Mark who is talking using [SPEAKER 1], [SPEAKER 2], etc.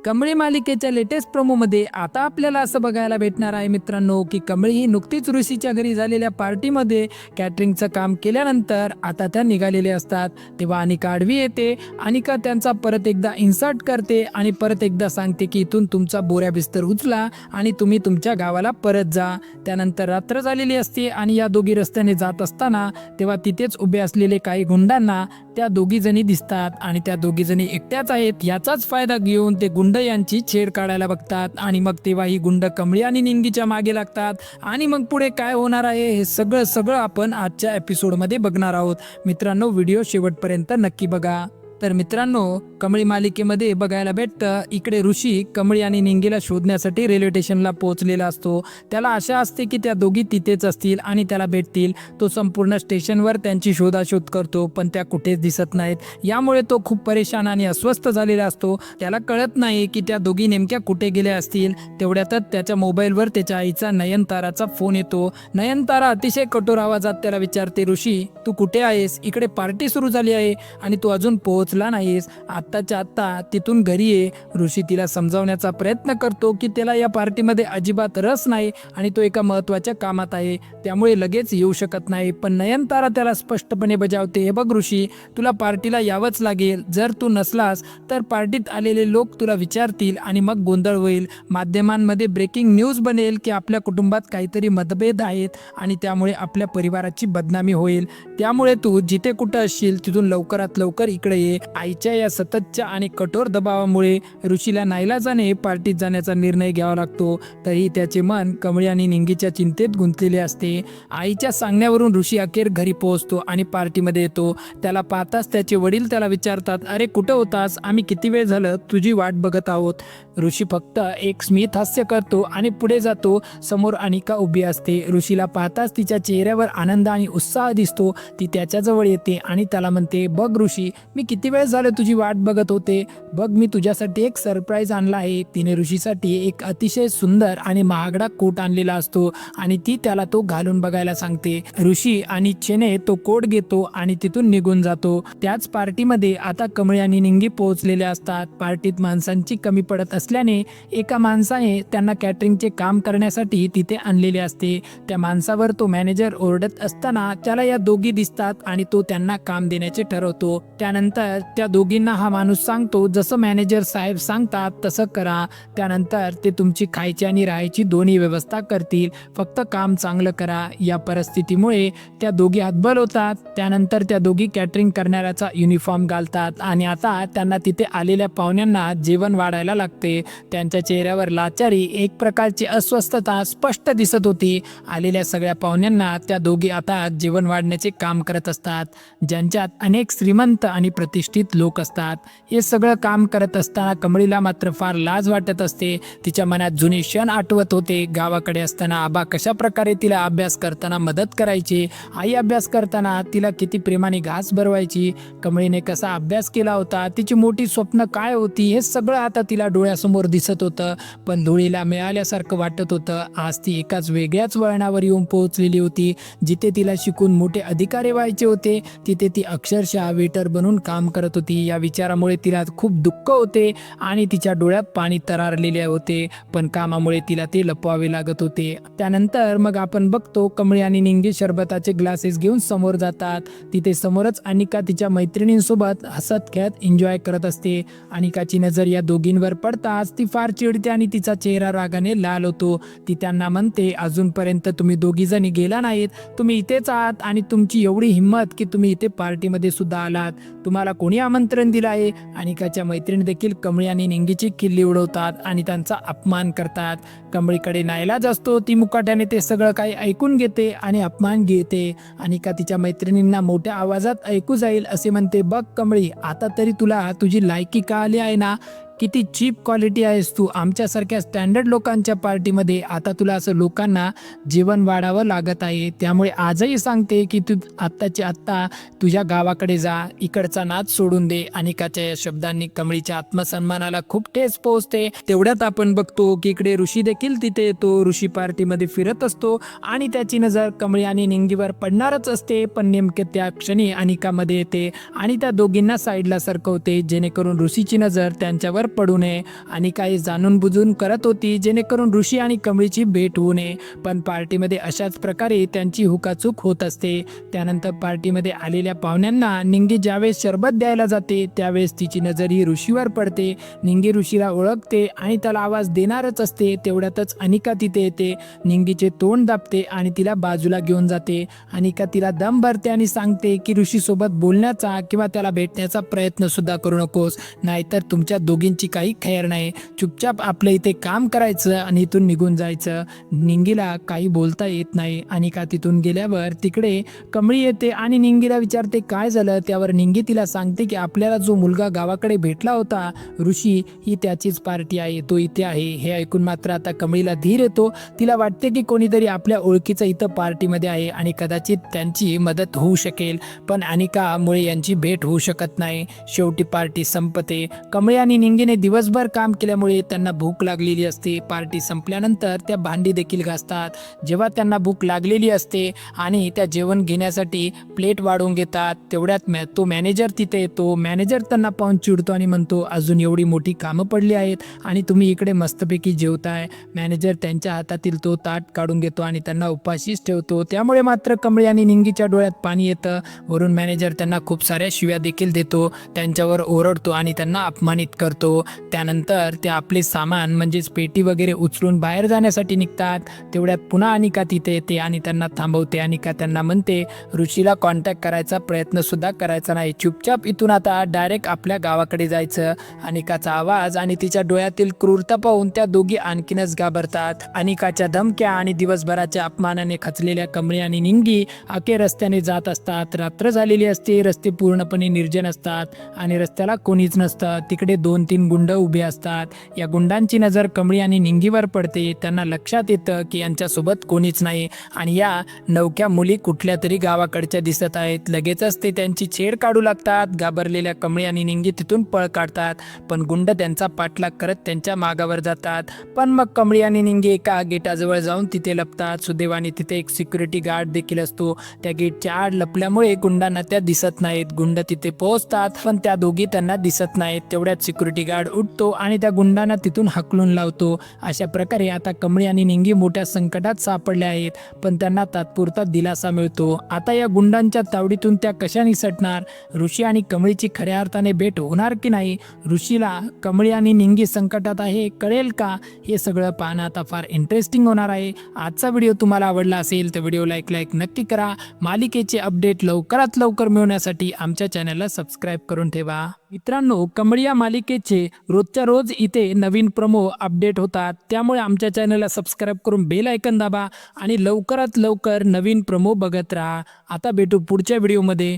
[SPEAKER 1] कमळी मालिकेच्या लेटेस्ट प्रोमोमध्ये आता आपल्याला असं बघायला भेटणार आहे मित्रांनो की कमळी ही नुकतीच ऋषीच्या घरी झालेल्या पार्टीमध्ये कॅटरिंगचं काम केल्यानंतर आता त्या निघालेले असतात। तेव्हा अनिका आडवी येते। अनिका त्यांचा परत एकदा इन्सर्ट करते आणि परत एकदा सांगते की इथून तुमचा बोऱ्या बिस्तर उचला आणि तुम्ही तुमच्या गावाला परत जा। त्यानंतर रात्र झालेली असते आणि या दोघी रस्त्याने जात असताना तेव्हा तिथेच उभे असलेले काही गुंडांना त्या दोघी जणी दिसतात आणि त्या दोघी जणी एकट्याच आहेत याचाच फायदा घेऊन ते गुंड यांची छेड काढायला बघतात आणि मग तेव्हा ही गुंड कमळी आणि निंगीच्या मागे लागतात आणि मग पुढे काय होणार आहे हे सगळं आपण आजच्या एपिसोडमध्ये बघणार आहोत। मित्रांनो, व्हिडिओ शेवटपर्यंत नक्की बघा। तर मित्रांनो, कमळी मालिकेमध्ये बघायला भेटतं इकडे ऋषी कमळी आणि निंगीला शोधण्यासाठी रेल्वे स्टेशनला पोहोचलेला असतो। त्याला आशा असते की त्या दोघी तिथेच असतील आणि त्याला भेटतील। तो संपूर्ण स्टेशनवर त्यांची शोधाशोध करतो पण त्या कुठेच दिसत नाहीत। यामुळे तो खूप परेशान आणि अस्वस्थ झालेला असतो। त्याला कळत नाही की त्या दोघी नेमक्या कुठे गेल्या असतील। तेवढ्यातच त्याच्या मोबाईलवर त्याच्या आईचा नयनताराचा फोन येतो। नयनतारा अतिशय कठोर आवाजात त्याला विचारते, ऋषी तू कुठे आहेस? इकडे पार्टी सुरू झाली आहे आणि तू अजून पोहोचला नाहीस। आत्ताच्या आत्ता तिथून घरी ये। ऋषी तिला समजावण्याचा प्रयत्न करतो की त्याला या पार्टीमध्ये अजिबात रस नाही आणि तो एका महत्त्वाच्या कामात आहे, त्यामुळे लगेच येऊ शकत नाही। पण नयनतारा त्याला स्पष्टपणे बजावते, हे बघ ऋषी, तुला पार्टीला यावंच लागेल। जर तू नसलास तर पार्टीत आलेले लोक तुला विचारतील आणि मग गोंधळ होईल। माध्यमांमध्ये ब्रेकिंग न्यूज बनेल की आपल्या कुटुंबात काहीतरी मतभेद आहेत आणि त्यामुळे आपल्या परिवाराची बदनामी होईल। त्यामुळे तू जिथे कुठं असशील तिथून लवकरात लवकर इकडे ये। आईच्या या सततच्या आणि कठोर दबावामुळे ऋषीला नाईलाजाने पार्टीत जाण्याचा निर्णय घ्यावा लागतो। तरी त्याचे मन कमळी आणि निंगीच्या चिंतेत गुंतलेले असते। आईच्या सांगण्यावरून ऋषी अखेर घरी पोहोचतो आणि पार्टीमध्ये येतो। त्याला पाहताच त्याचे वडील त्याला विचारतात, अरे कुठं होतास? आम्ही किती वेळ झालं तुझी वाट बघत आहोत। ऋषी फक्त एक स्मित हास्य करतो आणि पुढे जातो। समोर अनिका उभी असते। ऋषीला पाहताच तिच्या चेहऱ्यावर आनंद आणि उत्साह दिसतो। ती त्याच्याजवळ येते आणि त्याला म्हणते, बघ ऋषी, मी किती वेळ झाले तुझी वाट बघत होते। बघ, मी तुझ्यासाठी एक सरप्राईज आणला आहे। तिने ऋषीसाठी एक अतिशय सुंदर आणि महागडा कोट आणलेला असतो आणि ती त्याला तो घालून बघायला सांगते। ऋषी आणि इच्छेने तो कोट घेतो आणि तिथून निघून जातो। त्याच पार्टीमध्ये आता कमळी आणि निंगी पोहोचलेल्या असतात। पार्टीत माणसांची कमी पडत असल्याने एका माणसाने त्यांना कॅटरिंगचे काम करण्यासाठी तिथे आणलेले असते। त्या माणसावर तो मॅनेजर ओरडत असताना त्याला या दोघी दिसतात आणि तो त्यांना काम देण्याचे ठरवतो। त्यानंतर त्या दोघींना हा माणूस सांगतो, जसं मॅनेजर साहेब सांगतात तसं करा। त्यानंतर ते तुमची खायची आणि राहायची दोन्ही व्यवस्था करतील, फक्त काम चांगलं करा। या परिस्थितीमुळे त्या दोघी हतबल होतात। त्यानंतर त्या दोघी कॅटरिंग करणाऱ्याचा युनिफॉर्म घालतात आणि आता त्यांना तिथे आलेल्या पाहुण्यांना जेवण वाढायला लागते। त्यांच्या चेहऱ्यावर लाचारी, एक प्रकारची अस्वस्थता स्पष्ट दिसत होती। आलेल्या सगळ्या पाहुण्यांना त्या दोघी आता जेवण वाढण्याचे काम करत असतात, ज्यांच्यात अनेक श्रीमंत आणि प्रतिष्ठित लोक असतात। हे सगळं काम करत असताना कमळीला मात्र फार लाज वाटत असते। तिच्या मनात जुने क्षण आठवत होते। गावाकडे असताना आबा कशा प्रकारे तिला अभ्यास करताना मदत करायची, आई अभ्यास करताना तिला किती प्रेमाने घास भरवायची, कमळीने कसा अभ्यास केला होता, तिची मोठी स्वप्न काय होती, हे सगळं आता तिला डोळ्यासमोर दिसत होतं। पण धुळीला मिळाल्यासारखं वाटत होतं। आज ती एकाच वेगळ्याच वळणावर येऊन पोहोचलेली होती। जिथे तिला शिकून मोठे अधिकारी व्हायचे होते तिथे ती अक्षरशः वेटर बनून काम करत होती। या विचारामुळे तिला खूप दुःख होते आणि तिच्या डोळ्यात पाणी तरळलेले होते, पण कामामुळे तिला ते लपवावे लागत होते। त्यानंतर मग आपण बघतो कमळी आणि निंगी शरबताचे ग्लासेस घेऊन समोर जातात। तिथे समोरच अनिका तिच्या मैत्रिणींसोबत हसत खेळत एन्जॉय करत असते। अनिकाची नजर या दोघींवर पडताच ती फार चिडते आणि तिचा चेहरा रागाने लाल होतो। ती त्यांना म्हणते, अजूनपर्यंत तुम्ही दोघी जणी गेला नाहीत, तुम्ही इथेच आहात आणि तुमची एवढी हिंमत की तुम्ही इथे पार्टीमध्ये सुद्धा आलात, तुम्हाला कोणी आमंत्रण दिलं आहे? अनिकाच्या मैत्रिणी देखील कमळी आणि निंगीची खिल्ली उडवतात आणि त्यांचा अपमान करतात। कमळीकडे नाईलाज असतो, ती मुकाट्याने ते सगळं काही ऐकून घेते आणि अपमान घेते। अनिका तिच्या मैत्रिणींना मोठ्या आवाजात ऐकू जाईल असे म्हणते, बघ कमळी, आता तरी तुला तुझी लायकी कळाली आहे ना? किती चीप क्वालिटी आहेस तू आमच्यासारख्या स्टँडर्ड लोकांच्या पार्टीमध्ये। आता तुला असं लोकांना जेवण वाढावं लागत आहे। त्यामुळे आजही सांगते की तू आत्ताची आत्ता तुझ्या गावाकडे जा, इकडचा नाच सोडून दे। अनिकाच्या या शब्दांनी कमळीच्या आत्मसन्मानाला खूप ठेच पोहोचते। तेवढ्यात आपण बघतो की इकडे ऋषी देखील तिथे येतो। ऋषी पार्टीमध्ये फिरत असतो आणि त्याची नजर कमळी आणि निंगीवर पडणारच असते, पण नेमके त्या क्षणी अनिकामध्ये येते आणि त्या दोघींना साईडला सरकवते जेणेकरून ऋषीची नजर त्यांच्यावर पडू नये आणि काही जाणून बुजून करत होती जेणेकरून ऋषी आणि कमळीची भेट होऊ नये. पण पार्टीमध्ये अशाच प्रकारे त्यांची हुकाचूक होत असते. त्यानंतर पार्टीमध्ये आलेल्या पाहुण्यांना निंगी ज्यावेळेस शरबत द्यायला जाते त्यावेळेस तिची नजर ही ऋषीवर पडते. निंगी ऋषीला ओळखते आणि त्याला आवाज देणारच असते. तेवढ्यातच अनिका तिथे येते. निंगीचे तोंड दाबते आणि तिला बाजूला घेऊन जाते. अनिका तिला दम भरते आणि सांगते की ऋषीसोबत बोलण्याचा किंवा त्याला भेटण्याचा प्रयत्न सुद्धा करू नकोस, नाहीतर तुमच्या दोघींची काही खैर नाही. चुपचाप आपलं इथे काम करायचं आणि इथून निघून जायचं. निंगीला काही बोलता येत नाही. अनिका तिथून गेल्यावर तिकडे कमळी येते आणि निंगीला विचारते काय झालं. त्यावर निंगी तिला सांगते की आपल्याला जो मुलगा गावाकडे भेटला होता ऋषी, ही त्याचीच पार्टी आहे, तो इथे आहे. हे ऐकून मात्र आता कमळीला धीर येतो. तिला वाटते की कोणीतरी आपल्या ओळखीचं इथं पार्टीमध्ये आहे आणि कदाचित त्यांची मदत होऊ शकेल. पण अनिकामुळे यांची भेट होऊ शकत नाही. शेवटी पार्टी संपते. कमळी आणि निंगीने दिवसभर काम केल्यामुळे त्यांना भूक लागलेली असते. पार्टी संपल्यानंतर त्या भांडी देखील घासतात. जेव्हा त्यांना भूक लागलेली असते आणि त्या जेवण घेण्यासाठी प्लेट वाढवून घेतात तेवढ्यात तो मॅनेजर तिथे येतो. मॅनेजर त्यांना पाहून चिडतो आणि म्हणतो अजून एवढी मोठी कामं पडली आहेत आणि तुम्ही इकडे मस्तपैकी जेवताय. मॅनेजर त्यांच्या हातातील तो ताट काढून घेतो आणि त्यांना उपाशीच ठेवतो. त्यामुळे मात्र कमळी आणि निंगीच्या डोळ्यात पाणी येतं. वरून मॅनेजर त्यांना खूप साऱ्या शिव्या देखील देतो, त्यांच्यावर ओरडतो आणि त्यांना अपमानित करतो. त्यानंतर ते आपले सामान म्हणजेच पेटी वगैरे उचलून बाहेर जाण्यासाठी निघतात. तेवढ्यात पुन्हा अनिका तिथे येते आणि त्यांना थांबवते. अनिका त्यांना म्हणते ऋषीला कॉन्टॅक्ट करायचा प्रयत्न सुद्धा करायचा नाही, चुपचाप इथून आता डायरेक्ट आपल्या गावाकडे जायचं. अनिकाचा आवाज आणि तिच्या डोळ्यातील क्रूरता पाहून त्या दोघी आणखीनच घाबरतात. अनिकाच्या धमक्या आणि दिवसभराच्या अपमानाने खचलेल्या कमळी आणि निंगी अखेर रस्त्याने जात असतात. रात्र झालेली असते. रस्ते पूर्णपणे निर्जन असतात आणि रस्त्याला कोणीच नसतं. तिकडे 2-3 गुंड उभे असतात. या गुंडांची नजर कमळी आणि निंगीवर पडते. त्यांना लक्षात येतं की यांच्यासोबत कोणीच नाही आणि या नवख्या मुली कुठल्या तरी गावाकडच्या दिसत आहेत. लगेचच ते त्यांची छेड काढू लागतात. घाबरलेल्या कमळी आणि निंगी तिथून पळ काढतात, पण गुंड त्यांचा पाठलाग करत त्यांच्या मागावर जातात. पण मग कमळी आणि निंगी एका गेटाजवळ जाऊन तिथे लपतात. सुदैवाने तिथे एक सिक्युरिटी गार्ड देखील असतो. त्या गेटच्या आड लपल्यामुळे गुंडांना त्या दिसत नाहीत. गुंड तिथे पोहोचतात पण त्या दोघी त्यांना दिसत नाहीत. तेवढ्यात सिक्युरिटी गार्ड उठतो आणि त्या गुंडांना तिथून हाकलून लावतो. अशा प्रकारे आता कमळी आणि निंगी मोठ्या संकटात सापडल्या आहेत, पण त्यांना तात्पुरता दिलासा मिळतो. आता या गुंडांच्या तावडीतून त्या कशा निसटणार? ऋषी आणि कमळीची खऱ्या अर्थाने भेट होणार की नाही? ऋषीला कमळी आणि निंगी संकटात आहे कळेल का? हे सगळं पाहणं आता फार इंटरेस्टिंग होणार आहे. आजचा व्हिडिओ तुम्हाला आवडला असेल तर व्हिडिओ लाईक नक्की करा. मालिकेचे अपडेट लवकरात लवकर मिळवण्यासाठी आमच्या चॅनलला सबस्क्राईब करून ठेवा. मित्रांनो, कमळी या मालिकेचे रोजच्या रोज इथे नवीन प्रोमो अपडेट होतात, त्यामुळे आमच्या चॅनलला सबस्क्राईब करून बेल आयकन दाबा आणि लवकरात लवकर नवीन प्रोमो बघत राहा. आता भेटू पुढच्या व्हिडिओमध्ये.